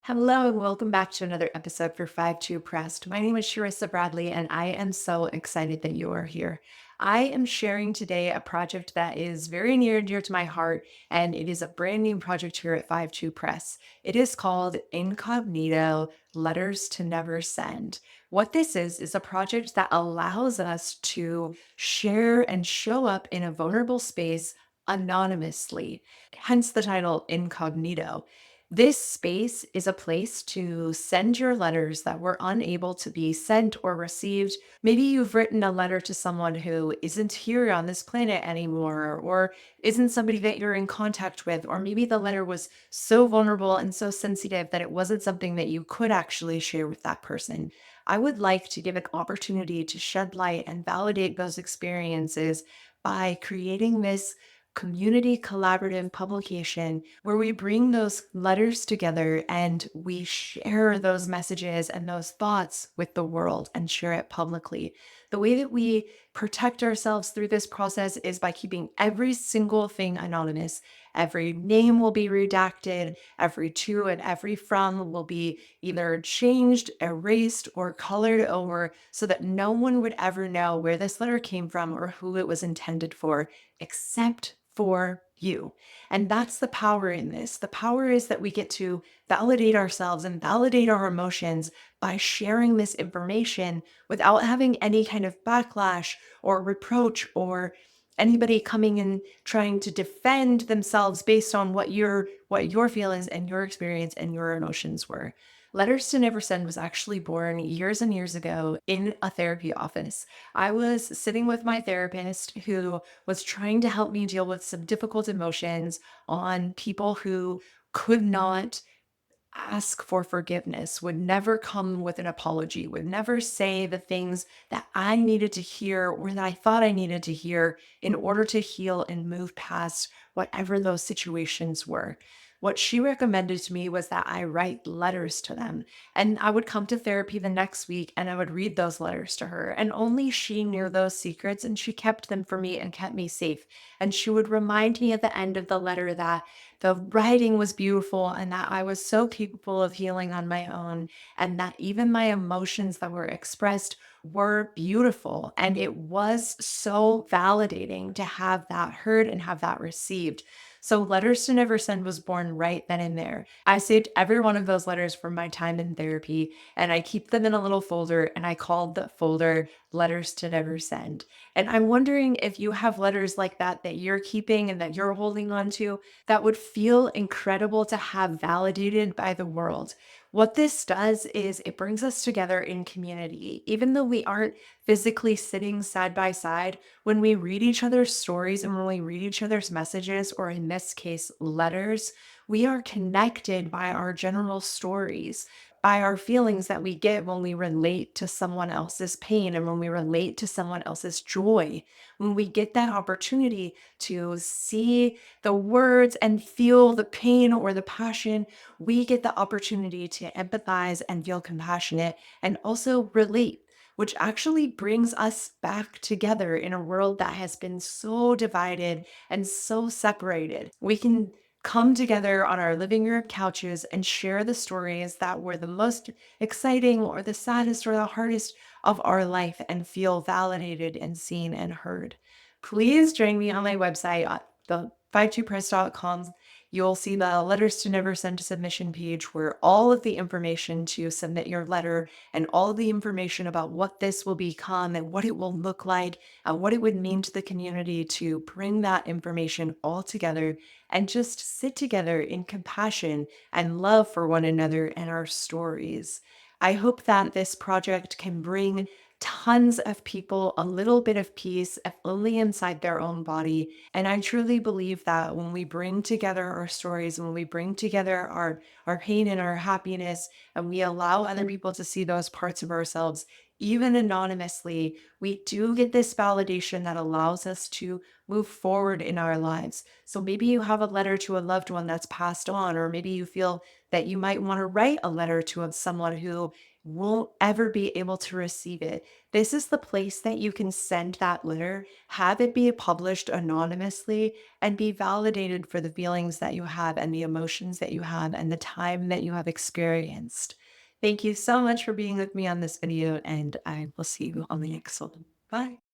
Hello and welcome back to another episode for 5-2 Pressed. My name is Sharissa Bradley and I am so excited that you are here. I am sharing today a project that is very near and dear to my heart, and it is a brand new project here at 5-2 Press. It is called Incognito Letters to Never Send. What this is a project that allows us to share and show up in a vulnerable space anonymously, hence the title Incognito. This space is a place to send your letters that were unable to be sent or received. Maybe you've written a letter to someone who isn't here on this planet anymore, or isn't somebody that you're in contact with, or maybe the letter was so vulnerable and so sensitive that it wasn't something that you could actually share with that person. I would like to give an opportunity to shed light and validate those experiences by creating this community collaborative publication where we bring those letters together and we share those messages and those thoughts with the world and share it publicly. The way that we protect ourselves through this process is by keeping every single thing anonymous. Every name will be redacted, every to and every from will be either changed, erased, or colored over so that no one would ever know where this letter came from or who it was intended for except for you. And that's the power in this. The power is that we get to validate ourselves and validate our emotions by sharing this information without having any kind of backlash or reproach or anybody coming and trying to defend themselves based on what your feelings and your experience and your emotions were. Letters to Never Send was actually born years and years ago in a therapy office. I was sitting with my therapist who was trying to help me deal with some difficult emotions on people who could not ask for forgiveness, would never come with an apology, would never say the things that I needed to hear or that I thought I needed to hear in order to heal and move past whatever those situations were. What she recommended to me was that I write letters to them. And I would come to therapy the next week and I would read those letters to her. And only she knew those secrets and she kept them for me and kept me safe. And she would remind me at the end of the letter that the writing was beautiful and that I was so capable of healing on my own, and that even my emotions that were expressed were beautiful. And it was so validating to have that heard and have that received. So, Letters to Never Send was born right then and there. I saved every one of those letters from my time in therapy and I keep them in a little folder and I called the folder Letters to Never Send. And I'm wondering if you have letters like that that you're keeping and that you're holding on to that would feel incredible to have validated by the world. What this does is it brings us together in community. Even though we aren't physically sitting side by side, when we read each other's stories and when we read each other's messages, or in this case, letters, we are connected by our general stories, by our feelings that we get when we relate to someone else's pain and when we relate to someone else's joy. When we get that opportunity to see the words and feel the pain or the passion, we get the opportunity to empathize and feel compassionate and also relate, which actually brings us back together in a world that has been so divided and so separated. We can come together on our living room couches and share the stories that were the most exciting or the saddest or the hardest of our life and feel validated and seen and heard. Please join me on my website the 52press.com. You'll see the Letters to Never Send submission page where all of the information to submit your letter and all of the information about what this will become and what it will look like and what it would mean to the community to bring that information all together and just sit together in compassion and love for one another and our stories. I hope that this project can bring tons of people a little bit of peace, if only inside their own body. And I truly believe that when we bring together our stories, when we bring together our pain and our happiness, and we allow other people to see those parts of ourselves, even anonymously, we do get this validation that allows us to move forward in our lives. So maybe you have a letter to a loved one that's passed on, or maybe you feel that you might want to write a letter to someone who won't ever be able to receive it. This is the place that you can send that letter, have it be published anonymously, and be validated for the feelings that you have and the emotions that you have and the time that you have experienced. Thank you so much for being with me on this video, and I will see you on the next one. Bye.